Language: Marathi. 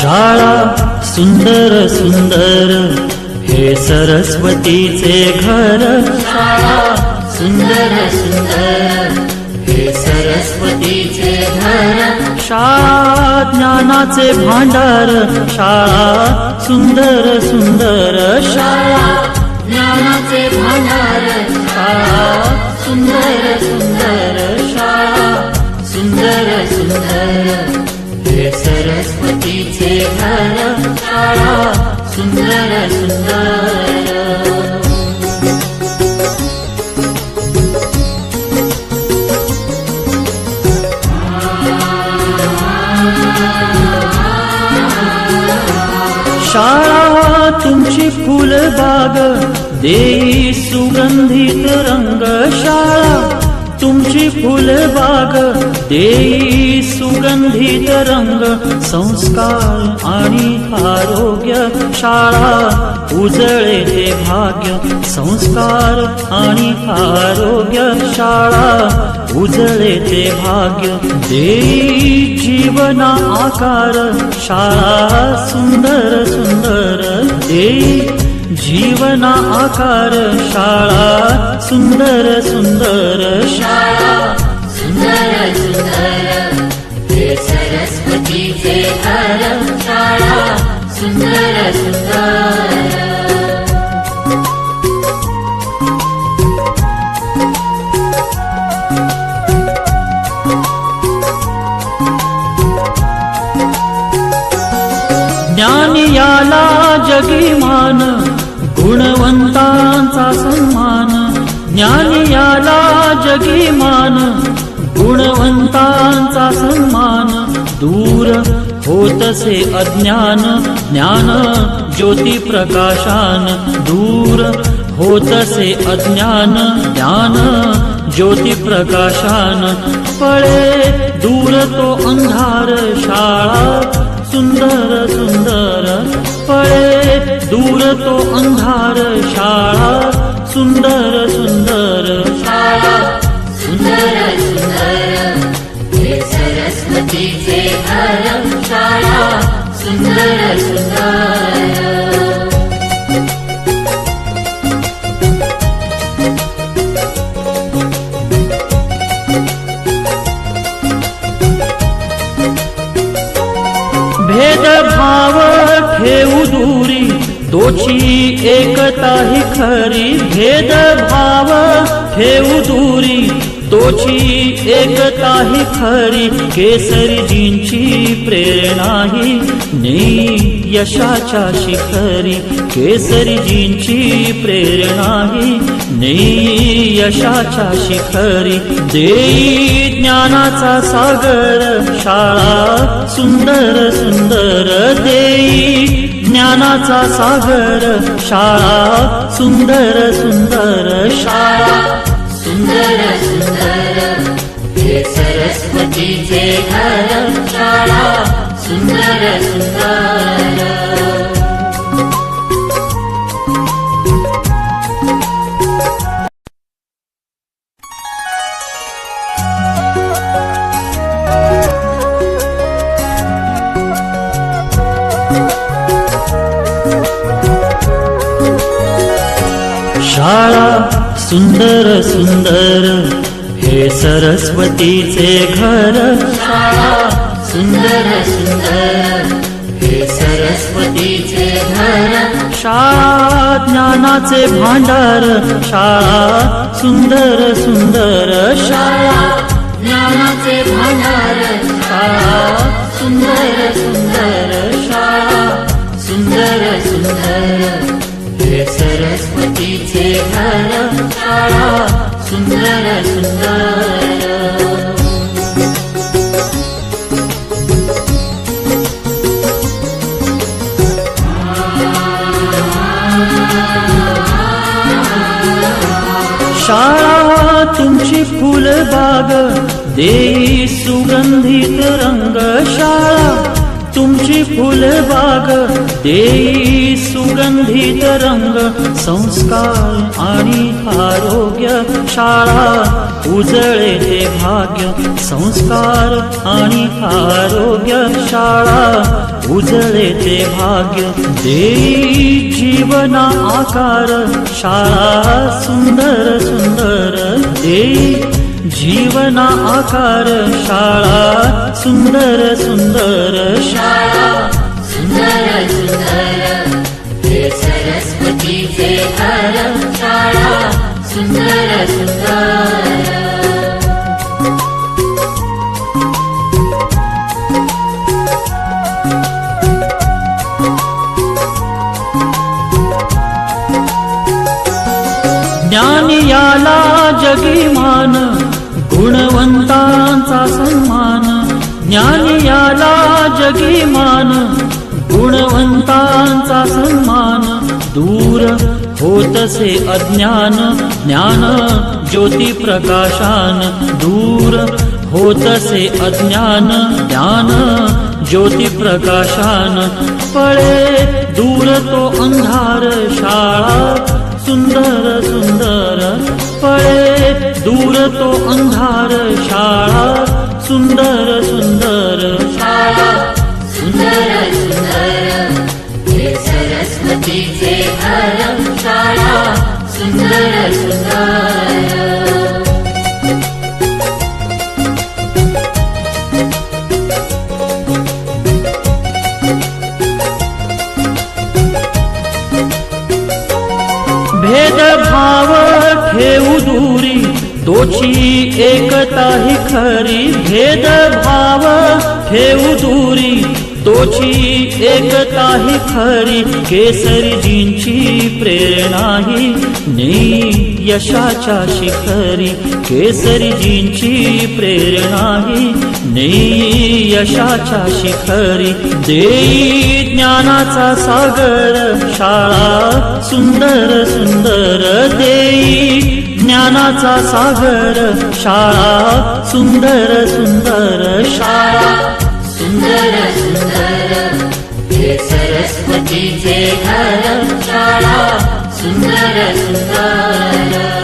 शाळा सुंदर सुंदर हे सरस्वतीचे घर। शाळा सुंदर सुंदर हे सरस्वतीचे घर। शाळा ज्ञानाचे भांडार। शाळा सुंदर सुंदर शाळा ज्ञानाचे भांडार। शाळा सुंदर सुंदर शाळा सुंदर सुंदर हे सरस्वतीचे घर। शाळा सुंदर सुंदर। शाळा तुमची फुलबाग देई सुगंधित रंग। शाळा तुमची फुलबाग देई सुगंधित रंग। संस्कार आणि आरोग्य शाळा उजळे ते भाग्य। संस्कार आणि आरोग्य शाळा उजळे ते भाग्य। देई जीवना आकार शाळा सुंदर सुंदर देई जीवना आकार। शाळा सुंदर सुंदर शाळा सुंदर सुंदर हे सरस्वतीचे घर। शाळा सुंदर सुंदर। ज्ञान याला जगी मान गुणवंतांचा सन्मान। ज्ञान याला जगी मान गुणवंतांचा सन्मान। दूर होतसे अज्ञान ज्ञान ज्योती प्रकाशान। दूर होतसे अज्ञान ज्ञान ज्योती प्रकाशान। पळे दूर तो अंधार शाळा सुंदर सुंदर। पळे दूर तो अंधार शाळा सुंदर सुंदर शाळा सुंदर सुंदर हे सरस्वतीचे घर। शाळा सुंदर सुंदर। भेदभाव ठेवू दूरी तोची एकता ही खरी। भेदभाव ठेवू दूरी तोची एकता ही खरी। केसरीजींची प्रेरणा ही नेई यशाच्या शिखरी। केसरीजींची प्रेरणा ही नेई यशाच्या शिखरी। देई ज्ञानाचा सागर शाळा सुंदर सुंदर देई ज्ञानाचा सागर। शाळा सुंदर सुंदर शाळा सुंदर सुंदर हे सरस्वतीचे घर। शाळा सुंदर सुंदर। शाळा सुंदर सुंदर हे सरस्वतीचे घर। शाळा सुंदर सुंदर हे सरस्वतीचे घर। शाळा ज्ञानाचे भांडार। शाळा सुंदर सुंदर शाळा ज्ञानाचे भांडार। शाळा सुंदर सुंदर शाळा सुंदर सुंदर हे सरस्वतीचे घर। शाळा सुंदर सुंदर। शाळा तुमची फुलबाग देई सुगंधित रंग। शाळा तुमची फुलबाग देई सुगंधित रंग, संस्कार आणि आरोग्य शाळा उजळे ते भाग्य, संस्कार आणि आरोग्य शाळा उजळे ते भाग्य, देई जीवना आकार शाळा सुंदर सुंदर, देई जीवना आकार शाळा सुंदर सुंदर शाळा सुंदर सुंदर हे सरस्वतीचे घर, शाळा सुंदर सुंदर. ज्ञान याला जगीमान, गुणवंतांचा सन्मान, ज्ञान याला जगीमान, गुणवंतांचा सन्मान, दूर होतसे अज्ञान, ज्ञान ज्योती प्रकाशान, दूर होतसे अज्ञान, ज्ञान ज्योती प्रकाशान, पळे दूर तो अंधार शाळा सुंदर सुंदर, पळे दूर तो अंधार शाळा सुंदर सुंदर शाळा सुंदर सुंदर हे सरस्वतीचे घर, शाळा सुंदर सुंदर. भेदभाव ठेवू दूरी, तोची एकता ही खरी, भेदभाव ठेवू दूरी, तोची एकता ही खरी, केसरीजींची प्रेरणा ही नेई यशाच्या शिखरी, केसरीजींची प्रेरणा ही नेई यशाच्या शिखरी, देई ज्ञानाचा सागर शाळा सुंदर सुंदर, देई ज्ञानाचा सागर शाळा सुंदर सुंदर शाळा सुंदर सुंदर हे सरस्वतीचे घर, शाळा सुंदर सुंदर.